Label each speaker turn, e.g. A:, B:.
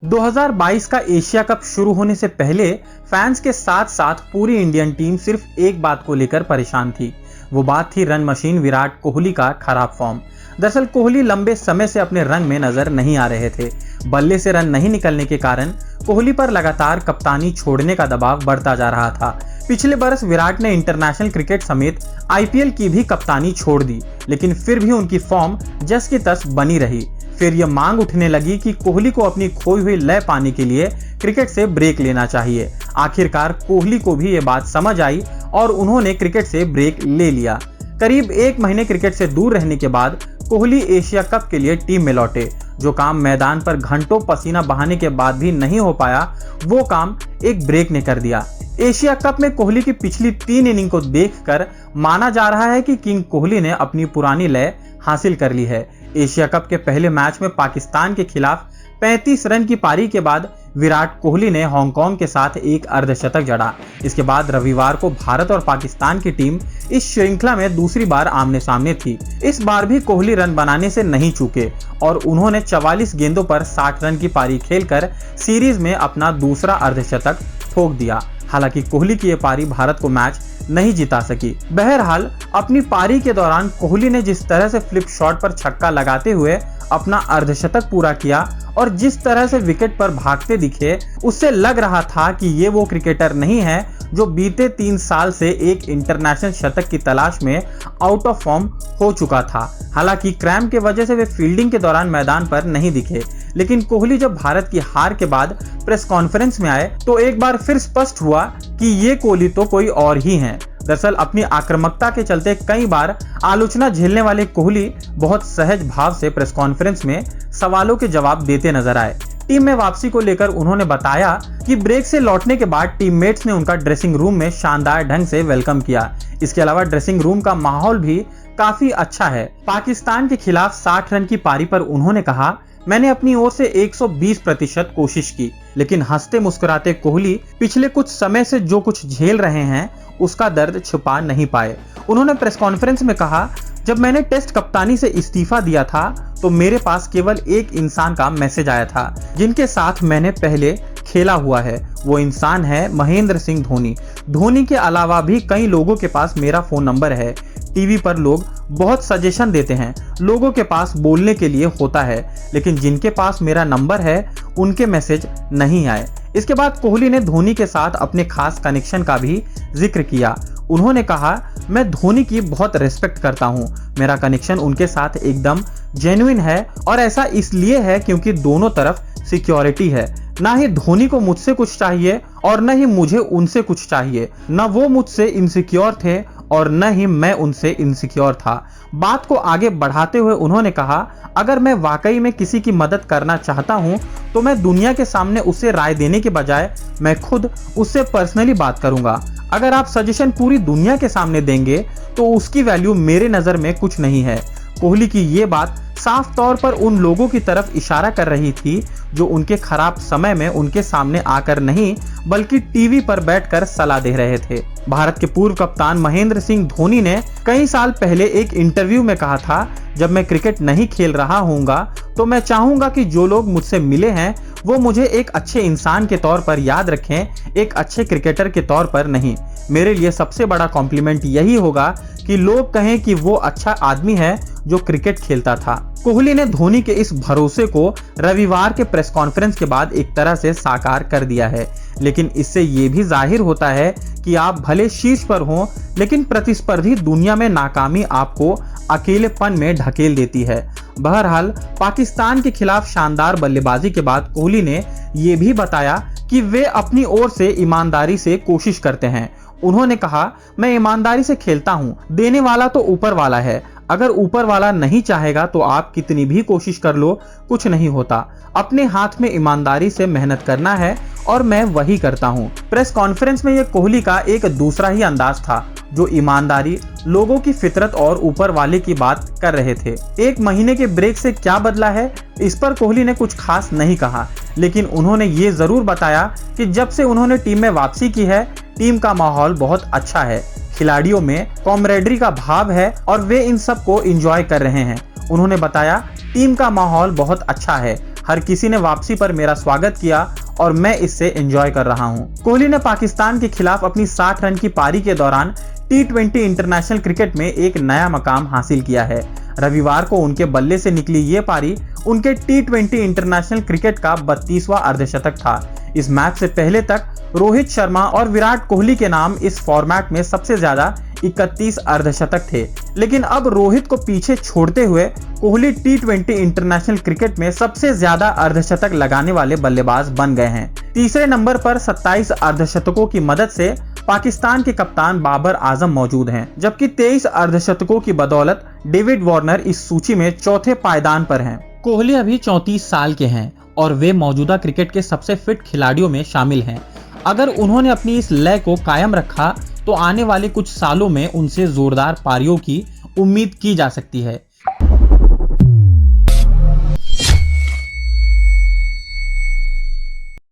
A: 2022 का Asia cup शुरू होने से पहले फैंस के साथ साथ पूरी इंडियन टीम सिर्फ एक बात को लेकर परेशान थी। वो बात थी रन मशीन विराट कोहली का खराब फॉर्म। दरअसल कोहली लंबे समय से अपने रंग में नजर नहीं आ रहे थे। बल्ले से रन नहीं निकलने के कारण कोहली पर लगातार कप्तानी छोड़ने का दबाव बढ़ता जा रहा था। पिछले बरस विराट ने इंटरनेशनल क्रिकेट समेत आईपीएल की भी कप्तानी छोड़ दी, लेकिन फिर भी उनकी फॉर्म जस की तस बनी रही। फिर यह मांग उठने लगी कि कोहली को अपनी खोई हुई लय पाने के लिए क्रिकेट से ब्रेक लेना चाहिए। आखिरकार कोहली को भी ये बात समझ आई और उन्होंने क्रिकेट से ब्रेक ले लिया। करीब 1 महीने क्रिकेट से दूर रहने के बाद कोहली एशिया कप के लिए टीम में लौटे। जो काम मैदान पर घंटों पसीना बहाने के बाद भी नहीं हो पाया, वो काम एक ब्रेक ने कर दिया। एशिया कप में कोहली की पिछली 3 इनिंग को देखकर माना जा रहा है कि किंग कोहली ने अपनी पुरानी लय हासिल कर ली है। एशिया कप के पहले मैच में पाकिस्तान के खिलाफ 35 रन की पारी के बाद विराट कोहली ने हांगकांग के साथ एक अर्धशतक जड़ा। इसके बाद रविवार को भारत और पाकिस्तान की टीम इस श्रृंखला में दूसरी बार आमने सामने थी। इस बार भी कोहली रन बनाने से नहीं चूके और उन्होंने 44 गेंदों पर 60 रन की पारी खेलकर सीरीज में अपना दूसरा अर्धशतक ठोक दिया। हालांकि कोहली की ये पारी भारत को मैच नहीं जिता सकी। बहरहाल अपनी पारी के दौरान कोहली ने जिस तरह से फ्लिप शॉट पर छक्का लगाते हुए अपना अर्धशतक पूरा किया और जिस तरह से विकेट पर भागते दिखे, उससे लग रहा था कि ये वो क्रिकेटर नहीं है जो बीते 3 साल से एक इंटरनेशनल शतक की तलाश में आउट ऑफ फॉर्म हो चुका था। हालांकि क्रैम्प के वजह से वे फील्डिंग के दौरान मैदान पर नहीं दिखे, लेकिन कोहली जब भारत की हार के बाद प्रेस कॉन्फ्रेंस में आए तो एक बार फिर स्पष्ट हुआ कि ये कोहली तो कोई और ही हैं। दरअसल अपनी आक्रामकता के चलते कई बार आलोचना झेलने वाले कोहली बहुत सहज भाव से प्रेस कॉन्फ्रेंस में सवालों के जवाब देते नजर आए। टीम में वापसी को लेकर उन्होंने बताया कि ब्रेक से लौटने के बाद टीममेट्स ने उनका ड्रेसिंग रूम में शानदार ढंग से वेलकम किया। इसके अलावा ड्रेसिंग रूम का माहौल भी काफी अच्छा है। पाकिस्तान के खिलाफ 60 रन की पारी पर उन्होंने कहा, मैंने अपनी ओर से 120% कोशिश की, लेकिन हंसते मुस्कुराते कोहली पिछले कुछ समय से जो कुछ झेल रहे हैं उसका दर्द छुपा नहीं पाए। उन्होंने प्रेस कॉन्फ्रेंस में कहा, जब मैंने टेस्ट कप्तानी से इस्तीफा दिया था तो मेरे पास केवल एक इंसान का मैसेज आया था जिनके साथ मैंने पहले खेला हुआ है। वो इंसान है महेंद्र सिंह धोनी। धोनी के अलावा भी कई लोगों के पास मेरा फोन नंबर है। टीवी पर लोग बहुत सजेशन देते हैं, लोगों के पास बोलने के लिए होता है, लेकिन जिनके पास मेरा नंबर है उनके मैसेज नहीं आए। इसके बाद कोहली ने धोनी के साथ अपने खास कनेक्शन का भी जिक्र किया। उन्होंने कहा, मैं धोनी की बहुत रिस्पेक्ट करता हूं। मेरा कनेक्शन उनके साथ एकदम जेन्युइन है और ऐसा इसलिए है क्योंकि दोनों तरफ सिक्योरिटी है। ना ही धोनी को मुझसे कुछ चाहिए और न ही मुझे उनसे कुछ चाहिए। न वो मुझसे इनसिक्योर थे और न ही मैं उनसे इनसिक्योर था। बात को आगे बढ़ाते हुए उन्होंने कहा, अगर मैं वाकई में किसी की मदद करना चाहता हूं तो मैं दुनिया के सामने उसे राय देने के बजाय मैं खुद उससे पर्सनली बात करूंगा। अगर आप सजेशन पूरी दुनिया के सामने देंगे तो उसकी वैल्यू मेरे नजर में कुछ नहीं है। कोहली की ये बात साफ तौर पर उन लोगों की तरफ इशारा कर रही थी जो उनके खराब समय में उनके सामने आकर नहीं बल्कि टीवी पर बैठकर सलाह दे रहे थे। भारत के पूर्व कप्तान महेंद्र सिंह धोनी ने कई साल पहले एक इंटरव्यू में कहा था, जब मैं क्रिकेट नहीं खेल रहा हूँगा तो मैं चाहूंगा कि जो लोग मुझसे मिले हैं वो मुझे एक अच्छे इंसान के तौर पर याद रखें, एक अच्छे क्रिकेटर के तौर पर नहीं। मेरे लिए सबसे बड़ा कॉम्प्लीमेंट यही होगा कि लोग कहें कि वो अच्छा आदमी है जो क्रिकेट खेलता था। कोहली ने धोनी के इस भरोसे को रविवार के प्रेस कॉन्फ्रेंस के बाद एक तरह से साकार कर दिया है, लेकिन इससे ये भी जाहिर होता है कि आप भले शीर्ष पर हों, लेकिन प्रतिस्पर्धी दुनिया में नाकामी आपको अकेलेपन में ढकेल देती है। बहरहाल पाकिस्तान के खिलाफ शानदार बल्लेबाजी के बाद कोहली ने यह भी बताया कि वे अपनी ओर से ईमानदारी से कोशिश करते हैं। उन्होंने कहा, मैं ईमानदारी से खेलता हूं, देने वाला तो ऊपर वाला है। अगर ऊपर वाला नहीं चाहेगा तो आप कितनी भी कोशिश कर लो, कुछ नहीं होता। अपने हाथ में ईमानदारी से मेहनत करना है और मैं वही करता हूं। प्रेस कॉन्फ्रेंस में यह कोहली का एक दूसरा ही अंदाज था, जो ईमानदारी, लोगों की फितरत और ऊपर वाले की बात कर रहे थे। 1 महीने के ब्रेक से क्या बदला है, इस पर कोहली ने कुछ खास नहीं कहा, लेकिन उन्होंने ये जरूर बताया कि जब से उन्होंने टीम में वापसी की है, टीम का माहौल बहुत अच्छा है। खिलाड़ियों में कॉमरेडरी का भाव है और वे इन सब को एंजॉय कर रहे हैं। उन्होंने बताया, टीम का माहौल बहुत अच्छा है। हर किसी ने वापसी पर मेरा स्वागत किया और मैं इससे एंजॉय कर रहा हूं। कोहली ने पाकिस्तान के खिलाफ अपनी 60 रन की पारी के दौरान T20 इंटरनेशनल क्रिकेट में एक नया मकाम हासिल किया है। रविवार को उनके बल्ले से निकली ये पारी उनके T20 इंटरनेशनल क्रिकेट का 32वां अर्धशतक था। इस मैच से पहले तक रोहित शर्मा और विराट कोहली के नाम इस फॉर्मेट में सबसे ज्यादा 31 अर्धशतक थे, लेकिन अब रोहित को पीछे छोड़ते हुए कोहली T20 इंटरनेशनल क्रिकेट में सबसे ज्यादा अर्धशतक लगाने वाले बल्लेबाज बन गए हैं। तीसरे नंबर पर 27 अर्धशतकों की मदद से पाकिस्तान के कप्तान बाबर आजम मौजूद हैं, जबकि 23 अर्धशतकों की बदौलत डेविड वार्नर इस सूची में चौथे पायदान पर हैं। कोहली अभी 34 साल के हैं और वे मौजूदा क्रिकेट के सबसे फिट खिलाड़ियों में शामिल हैं। अगर उन्होंने अपनी इस लय को कायम रखा तो आने वाले कुछ सालों में उनसे जोरदार पारियों की उम्मीद की जा सकती है।